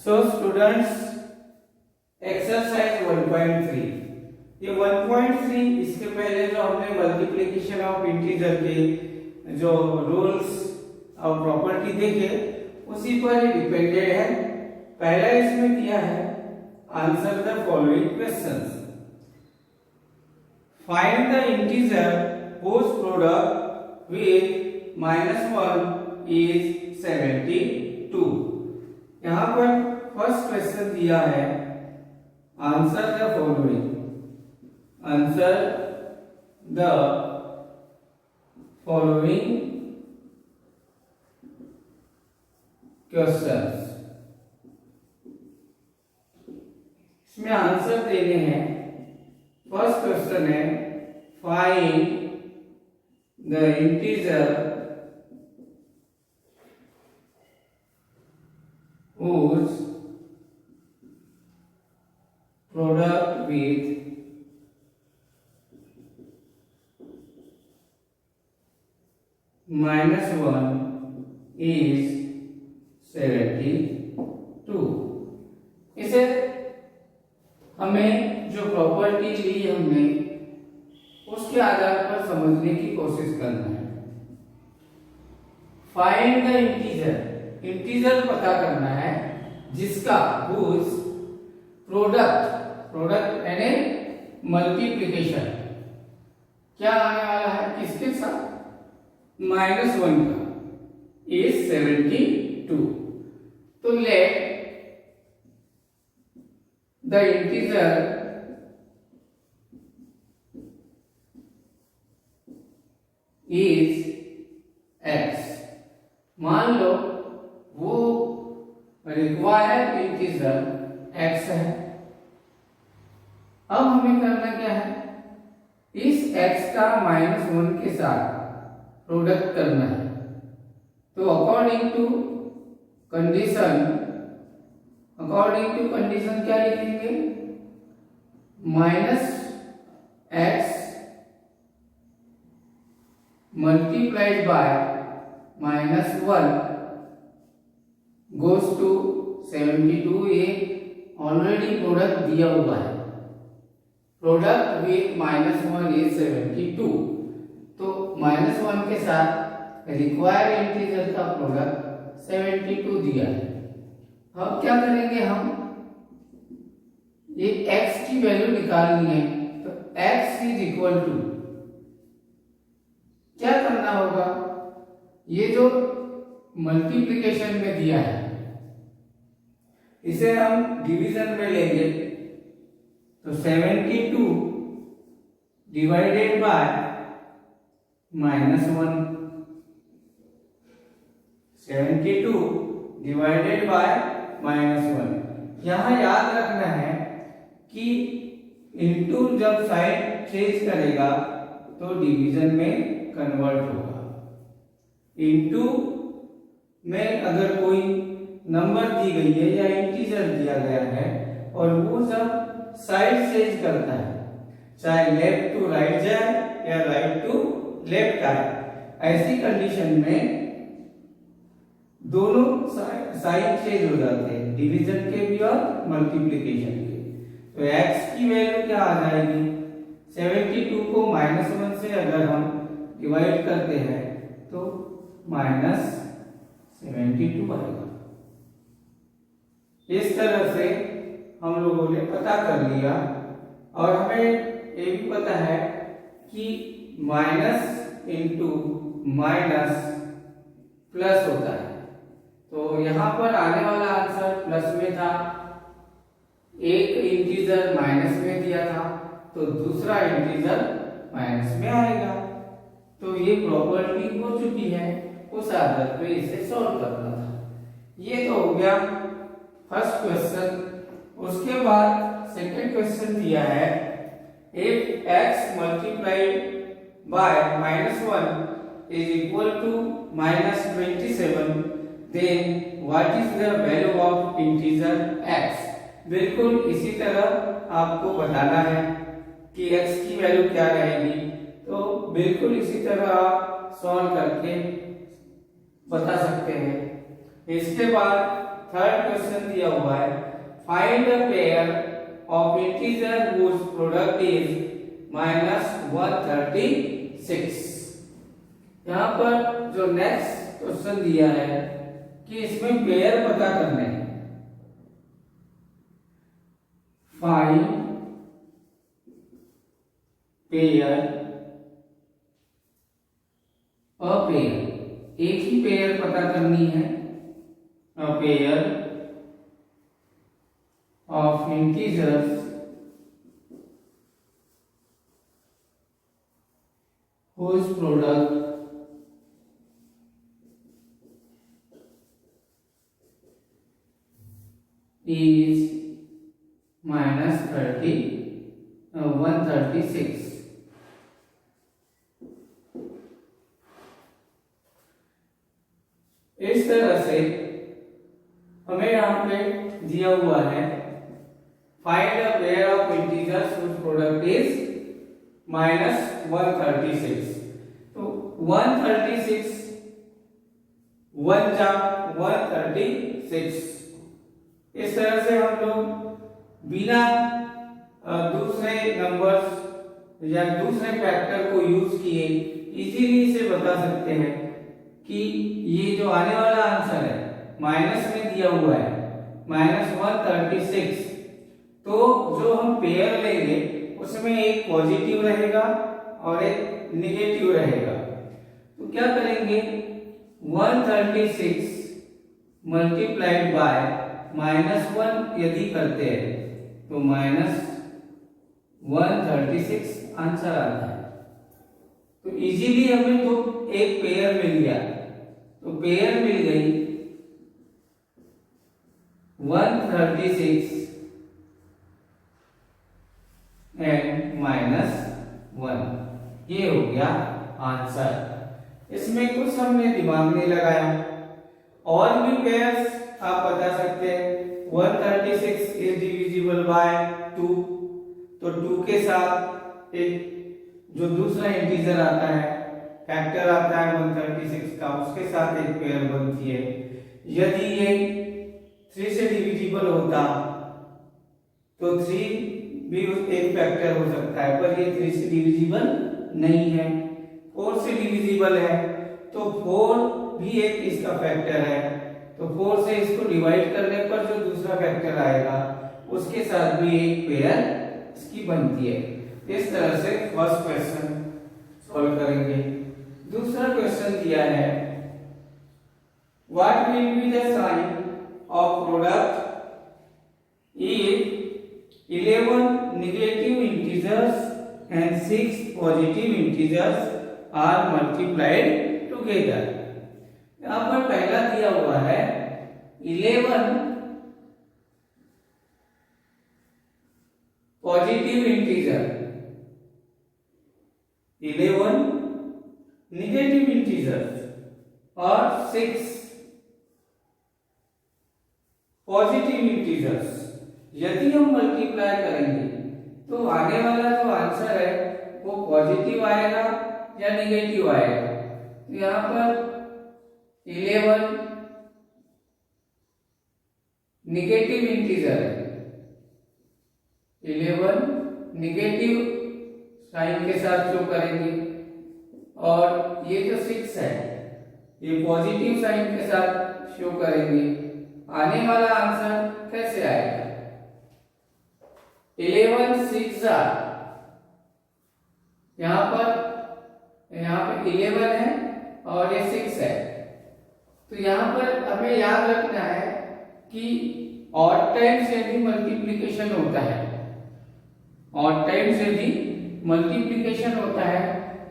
So students, exercise 1.3, ये 1.3 इसके पहले जो हमने मल्टीप्लिकेशन ऑफ इंटीजर के जो रूल्स और प्रॉपर्टी देखे उसी पर ही डिपेंडेड है। पहला इसमें दिया है answer the following questions. Find the integer whose product with -1 is 72। यहाँ पर फर्स्ट क्वेश्चन दिया है answer the following, answer the following questions. इसमें आंसर देने हैं। फर्स्ट क्वेश्चन है find the integer whose product with -1 is 72। इसे हमें जो प्रॉपर्टी ली हमने उसके आधार पर समझने की कोशिश करना है। फाइंड द इंटीजर, इंटीजर पता करना है जिसका whose प्रोडक्ट यानी मल्टीप्लिकेशन क्या आने वाला है, किसके साथ, -1 का, इज 72। तो let the integer is x। मान लो वो रिक्वायर्ड इंटीजर x है। अब हमें करना क्या है, इस x का -1 के साथ प्रोडक्ट करना है। तो अकॉर्डिंग टू कंडीशन क्या लिखेंगे, -x multiplied by -1 goes to 72। ये ऑलरेडी प्रोडक्ट दिया हुआ है, प्रोडक्ट विथ -1 इज 72। तो -1 के साथ रिक्वायर्ड इंटीजर का प्रोडक्ट 72 दिया है। अब क्या करेंगे, हम ये x की वैल्यू निकालनी है। तो x इज इक्वल टू क्या करना होगा, ये जो मल्टीप्लिकेशन में दिया है इसे हम डिवीजन में लेंगे। तो 72 डिवाइडेड बाय -1, 72 डिवाइडेड बाय -1। यहां याद रखना है कि इनटू जब साइन चेंज करेगा तो डिवीजन में कन्वर्ट होगा। इनटू में अगर कोई नंबर दी गई है या इंटीजर दिया गया है और वो जब साइड चेंज करता है, चाहे लेफ्ट टू राइट जाए या राइट टू लेफ्ट आए, ऐसी कंडीशन में दोनों साइड चेंज हो जाते हैं, डिवीजन के भी और मल्टीप्लिकेशन के। तो x की वैल्यू क्या आ जाएगी, 72 को -1 से अगर हम डिवाइड करते हैं तो -72 आएगा। इस तरह से हम लोगों ने पता कर लिया। और हमें ये भी पता है कि माइनस इंटू माइनस प्लस होता है। तो यहाँ पर आने वाला आंसर प्लस में था, एक इंटीजर माइनस में दिया था तो दूसरा इंटीजर माइनस में आएगा। तो ये प्रॉपर्टी हो चुकी है, उस आधार पे इसे सॉल्व करना था। ये तो हो गया फर्स्ट क्वेश्चन। उसके बाद सेकंड क्वेश्चन दिया है, if x multiplied by -1 is equal to -27, then what is the value of integer x। बिल्कुल इसी तरह आपको बताना है कि x की वैल्यू क्या रहेगी। तो बिल्कुल इसी तरह आप सॉल्व करके बता सकते हैं। इसके बाद थर्ड क्वेश्चन दिया हुआ है, find a pair of integer whose product is -136। यहाँ पर जो नेक्स्ट क्वेश्चन दिया है कि इसमें पेयर पता करने हैं। फाइंड पेयर, अ पेयर, एक ही पेयर पता करनी है। अ pair of integers whose product is -136। इस तरह से हमें यहाँ पे दिया हुआ है, find a pair of integers whose product is -136। तो 136 1 जा 136। इस तरह से हम लोग बिना दूसरे नंबर्स या दूसरे फैक्टर को यूज किए इजीली से बता सकते हैं कि ये जो आने वाला आंसर है माइनस में दिया हुआ है -136, तो जो हम पेयर लेंगे उसमें एक पॉजिटिव रहेगा और एक नेगेटिव रहेगा। तो क्या करेंगे, 136 मल्टीप्लाइड बाय -1 यदि करते हैं तो -136 आंसर आता है। तो इजीली हमें तो एक पेयर मिल गया, तो पेयर मिल गई 136 एंड -1, ये हो गया आंसर। इसमें कुछ हमने दिमाग नहीं लगाया। और भी पेयर्स आप बता सकते हैं। 136 इज डिविजिबल बाय 2, तो 2 के साथ एक जो दूसरा इंटीजर आता है, फैक्टर आता है 136 का, उसके साथ एक पेयर बनती है। यदि ये 3 से डिविजिबल होता तो 3 भी एक फैक्टर हो सकता है, पर ये 3 से डिविजिबल नहीं है। 4 से डिविजिबल है तो 4 भी एक इसका फैक्टर है, तो 4 से इसको डिवाइड करने पर जो दूसरा फैक्टर आएगा उसके साथ भी एक पेयर इसकी बनती है। इस तरह से फर्स्ट क्वेश्चन सॉल्व करेंगे। दूसरा क्वेश्चन दिया है, what will be the sign of product if 11 negative integers and 6 positive integers are multiplied together। यहाँ पर पहला दिया हुआ है 11 पॉजिटिव इंटीजर, 11 नेगेटिव इंटीजर्स और 6 पॉजिटिव इंटीजर्स यदि हम मल्टीप्लाई करेंगे तो आने वाला जो आंसर है वो पॉजिटिव आएगा या नेगेटिव आएगा। तो यहाँ पर 11 नेगेटिव इंटीजर है, 11 नेगेटिव साइन के साथ शो करेंगे, और ये जो 6 है ये पॉजिटिव साइन के साथ शो करेंगे। आने वाला आंसर कैसे आएगा, 11 6 यहाँ पे 11 है और ये 6 है। तो यहाँ पर हमें याद रखना है कि ऑड टाइम से भी मल्टीप्लिकेशन होता है, ऑड टाइम से भी मल्टीप्लिकेशन होता है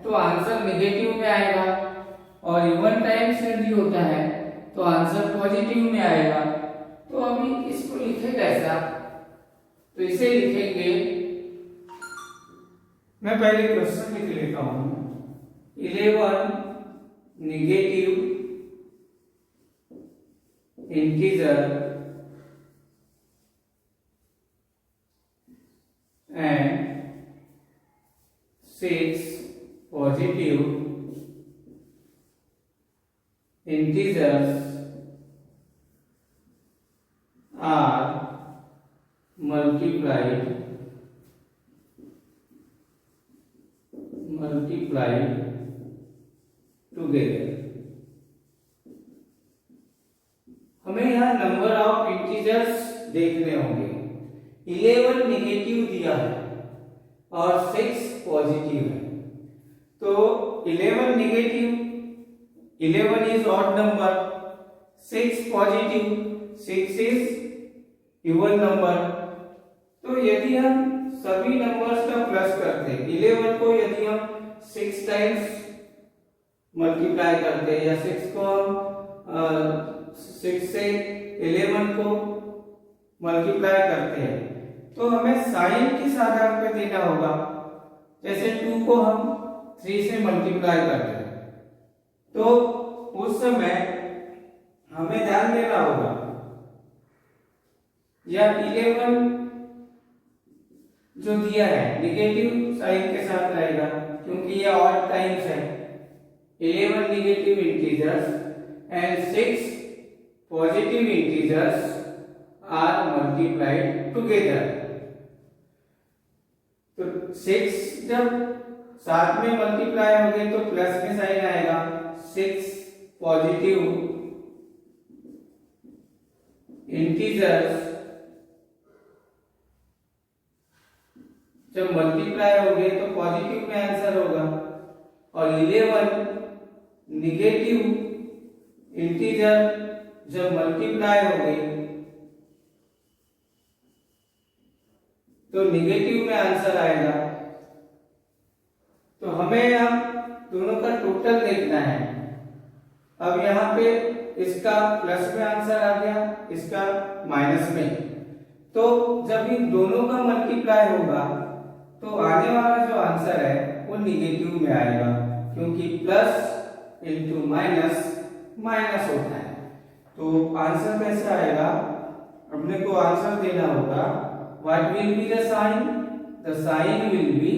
तो आंसर नेगेटिव में आएगा, और इवन टाइम से भी होता है तो आंसर पॉजिटिव में आएगा। तो अभी इसको लिखे कैसा, तो इसे लिखेंगे, मैं पहले क्वेश्चन लिख लेता हूं, 11 negative integer and 6 positive integers multiplied together. हमें यहाँ नंबर ऑफ इंटीजर्स देखने होंगे। 11 निगेटिव दिया है और 6 पॉजिटिव है, तो 11 negative, 11 is odd number, 6 positive, 6 is even number. तो यदि हम सभी नंबर्स का प्लस करते, 11 को यदि हम 6 टाइम्स मल्टीप्लाई करते या 6 को हम 6 से 11 को मल्टीप्लाई करते हैं, तो हमें साइन किस आधार पे देना होगा। जैसे 2 को हम 3 से मल्टीप्लाई करते हैं, तो उस समय हमें ध्यान देना होगा या 11 जो दिया है निगेटिव साइन के साथ रहेगा, क्योंकि ये ऑड टाइम्स है। 11 negative integers and 6 positive integers are multiplied together. तो 6 जब साथ में मल्टीप्लाई होंगे तो प्लस में साइन आएगा। 6 पॉजिटिव इंटीजर्स जब मल्टीप्लाई होंगे तो पॉजिटिव में आंसर होगा, और 11 निगेटिव इंटीजर जब मल्टीप्लाई होंगे तो निगेटिव में आंसर आएगा। तो हमें अब दोनों का टोटल देखना है। अब यहाँ पे इसका प्लस में आंसर आ गया, इसका माइनस में, तो जब इन दोनों का मल्टीप्लाई होगा तो आने वाला जो आंसर है वो निगेटिव में आएगा, क्योंकि प्लस इंटू माइनस माइनस होता है। तो आंसर कैसे आएगा, अपने को आंसर देना होगा what will be the sign, the sign will be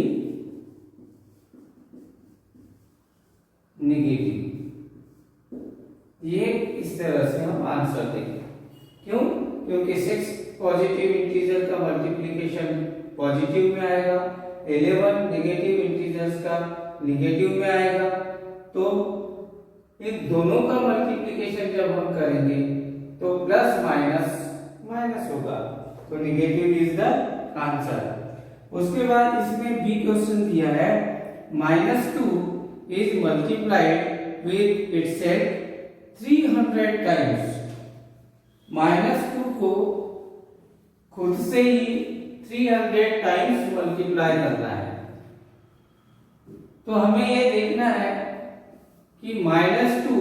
negative। ये इस तरह से हम आंसर देंगे। क्यों? क्योंकि 6 पॉजिटिव इंटीजर का मल्टीप्लिकेशन पॉजिटिव में आएगा, 11 नेगेटिव इंटीजर्स का नेगेटिव में आएगा। तो इन दोनों का मल्टीप्लिकेशन जब हम करेंगे तो प्लस माइनस माइनस होगा, तो नेगेटिव इज द आंसर। उसके बाद इसमें बी क्वेश्चन दिया है -2 is multiplied with itself 300 times. -2 को खुद से ही 300 टाइम्स मल्टीप्लाई करना है। तो हमें ये देखना है कि -2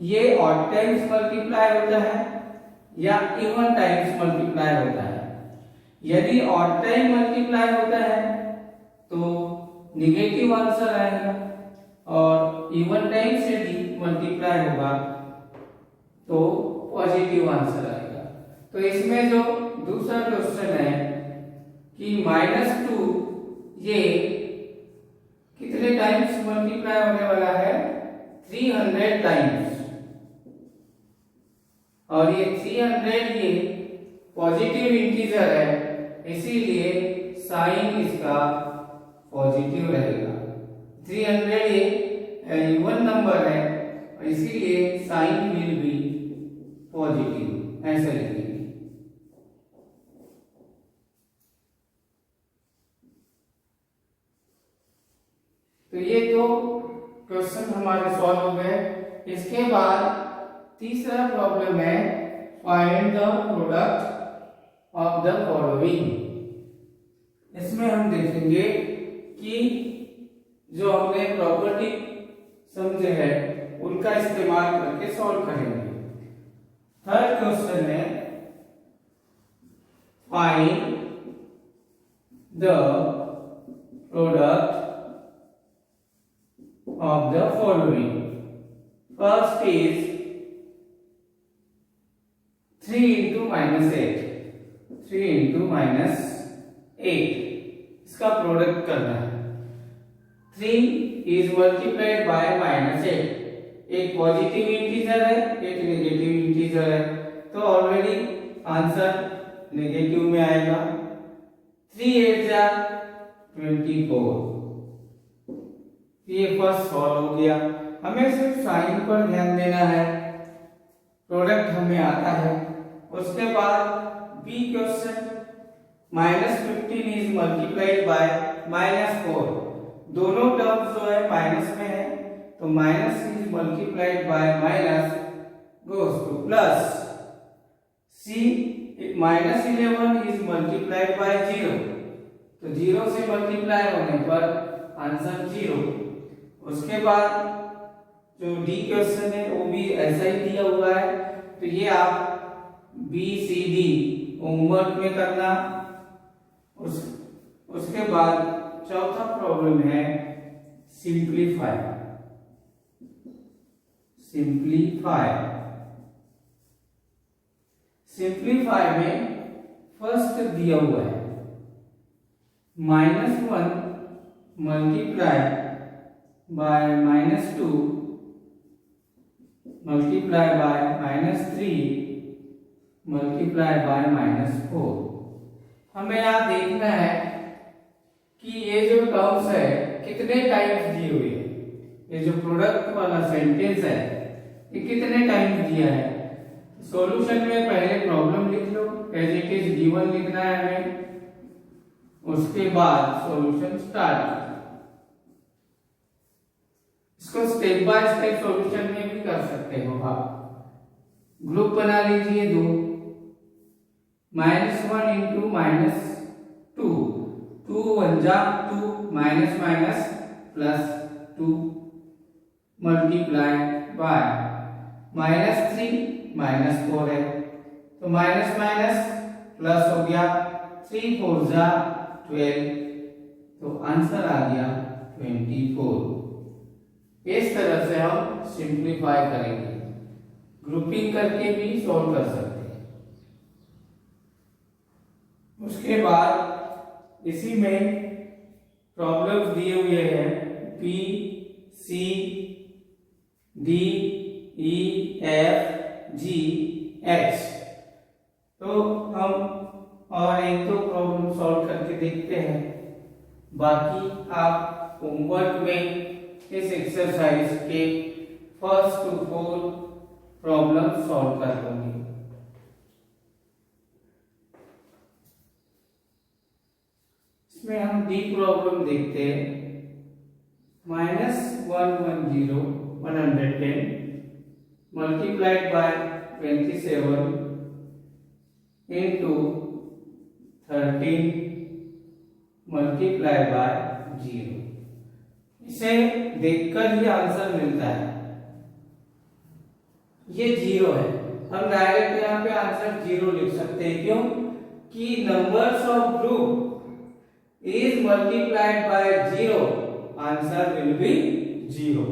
ये ऑड टाइम्स मल्टीप्लाई होता है या इवन टाइम्स मल्टीप्लाई होता है। यदि ऑड टाइम मल्टीप्लाई होता है तो निगेटिव आंसर आएगा, और इवन टाइम से भी मल्टीप्लाई होगा तो पॉजिटिव आंसर आएगा। तो इसमें जो दूसरा क्वेश्चन है कि -2 ये कितने टाइम्स मल्टीप्लाई होने वाला है, 300 टाइम्स, और ये 300 ये पॉजिटिव इंटीजर है, इसीलिए साइन इसका पॉजिटिव रहेगा। 300 ये इवन नंबर है, इसीलिए साइन विल बी पॉजिटिव, ऐसा लिखेंगे। तो ये दो क्वेश्चन हमारे सॉल्व हो गए। इसके बाद तीसरा प्रॉब्लम है find the product of the following. इसमें हम देखेंगे कि जो हमने प्रॉपर्टी समझे हैं उनका इस्तेमाल करके सॉल्व करेंगे। थर्ड क्वेश्चन है find the product of the following. First is 3 into -8, 3 into -8, इसका प्रोडक्ट करना है। 3 is multiplied by -8, एक पॉजिटिव इंटीजर है, एक नेगेटिव इंटीजर है, तो ऑलरेडी आंसर नेगेटिव में आएगा। 3 8 जा 24। ये फर्स्ट सॉल्व हो गया। हमें सिर्फ साइन पर ध्यान देना है, प्रोडक्ट हमें आता है। उसके बाद B question -15 is multiplied by -4। दोनों टर्म्स जो है माइनस में है, तो minus is multiplied by minus goes to plus. C -11 is multiplied by 0, तो 0 से मल्टीप्लाई होने पर आंसर 0। उसके बाद जो डी क्वेश्चन है वो भी ऐसा ही दिया हुआ है, तो ये आप बी सी डी होमवर्क में करना। उसके बाद चौथा प्रॉब्लम है सिंप्लीफाई। सिंप्लीफाई में फर्स्ट दिया हुआ है -1 multiply by -2 multiply by -3 multiply by -4। हमें यहाँ देखना है कि ये जो टर्म्स है कितने टाइम्स दी हुई है। ये जो प्रोडक्ट वाला सेंटेंस है ये कितने टाइम्स दिया है। सॉल्यूशन में पहले प्रॉब्लम लिख लो, एज इट इज गिवन लिखना है हमें। उसके बाद सॉल्यूशन स्टार्ट। इसको स्टेप बाय स्टेप सॉल्यूशन में भी कर सकते हो आप। ग्रुप बना लीजिए दो, -1 इंटू -2, 2 1 जा 2 माइनस माइनस +2 मल्टीप्लाई बाय -3 -4 है, तो माइनस माइनस प्लस हो गया, 3 4 जा 12, तो आंसर आ गया 24। इस तरह से हम सिंप्लीफाई करेंगे, ग्रुपिंग करके भी सॉल्व कर सकते हैं। उसके बाद इसी में प्रॉब्लम्स दिए हुए हैं P C D E F G H, तो हम और एक दो प्रॉब्लम सॉल्व करके देखते हैं। बाकी आप होमवर्क में इस एक्सरसाइज के फर्स्ट टू 4 प्रॉब्लम सॉल्व कर लोगे। इसमें हम डी प्रॉब्लम देखते हैं। -110 110 multiplied by 27 into 13 multiply by 0। इसे देखकर ही आंसर मिलता है। ये 0 है, हम डायरेक्ट यहाँ पे आंसर 0 लिख सकते हैं। क्यों कि numbers of group is multiplied by 0, answer will be 0।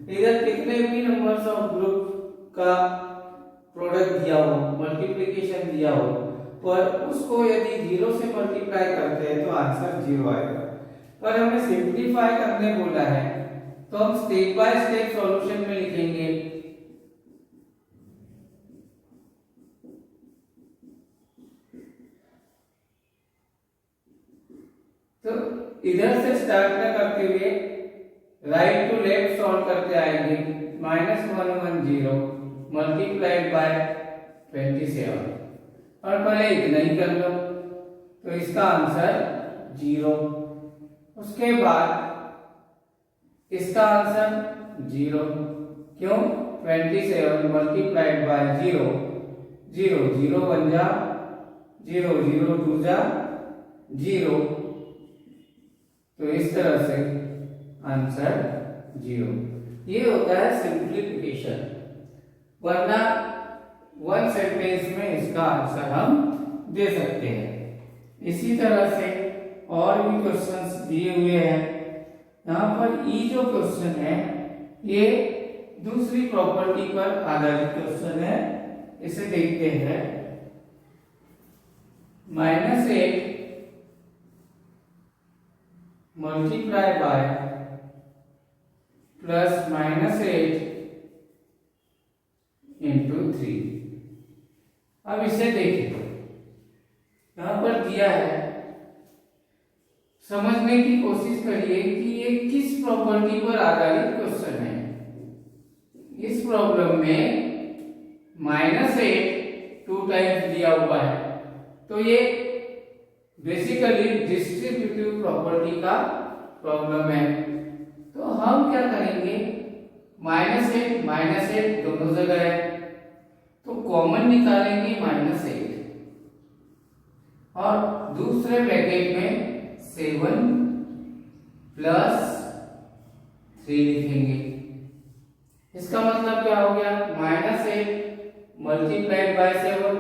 इधर कितने भी नंबर्स ऑफ ग्रुप का प्रोडक्ट दिया हो, मल्टीप्लिकेशन दिया हो, पर उसको यदि 0 से मल्टीप्लाई करते हैं तो आंसर 0 आएगा। पर हमें सिंप्लीफाई करने बोला है, तो हम स्टेप बाय स्टेप सॉल्यूशन में लिखेंगे। तो इधर से स्टार्ट न करते हुए राइट टू लेफ्ट सॉल्व करते आएंगे। -110 मल्टीप्लाइड बाय 27, और पहले इतना ही कर लो, तो इसका आंसर 0। उसके बाद इसका आंसर 0, क्यों 27 मल्टीप्लाइड बाय 0 0 0 1 जा 0 0 2 जा 0, तो इस तरह से आंसर 0। ये होता है सिंप्लीफिकेशन, वरना वन सेंटेंस में इसका आंसर हम दे सकते हैं। इसी तरह से और भी क्वेश्चंस दिए हुए हैं। यहाँ पर ई जो क्वेश्चन है ये दूसरी प्रॉपर्टी पर आधारित क्वेश्चन है, इसे देखते हैं। -8 मल्टीप्लाई बाय +-8 इंटू 3। अब इसे देखिए, यहां पर दिया है समझने की कोशिश करिए कि ये किस प्रॉपर्टी पर आधारित क्वेश्चन है। इस प्रॉब्लम में -8 2 टाइम्स दिया हुआ है, तो ये बेसिकली डिस्ट्रीब्यूटिव प्रॉपर्टी का प्रॉब्लम है। तो हम क्या करेंगे, -8 दोनों जगह है, तो कॉमन निकालेंगे -8 और दूसरे ब्रैकेट में 7 + 3 लिखेंगे। इसका मतलब क्या हो गया, -8 multiplied by 7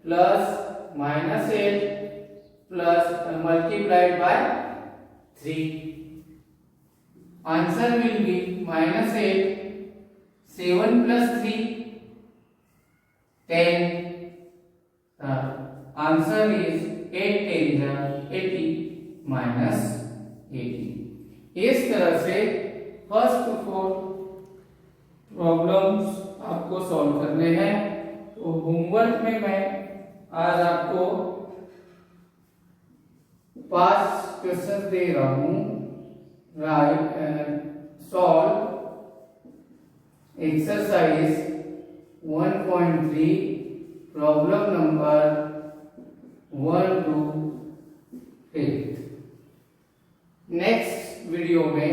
plus -8 plus multiplied by 3। Answer will be -8 7 + 3 10। Answer is 8 10 80 -80। इस तरह से फर्स्ट 4 प्रॉब्लम्स आपको सॉल्व करने हैं। तो होमवर्क में मैं आज आपको 5 क्वेश्चन दे रहा हूं। Solve exercise 1.3 problem number 1 to 5। Next video में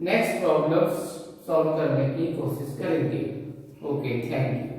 नेक्स्ट प्रॉब्लम्स सॉल्व करने की कोशिश करेंगे। Okay, thank you.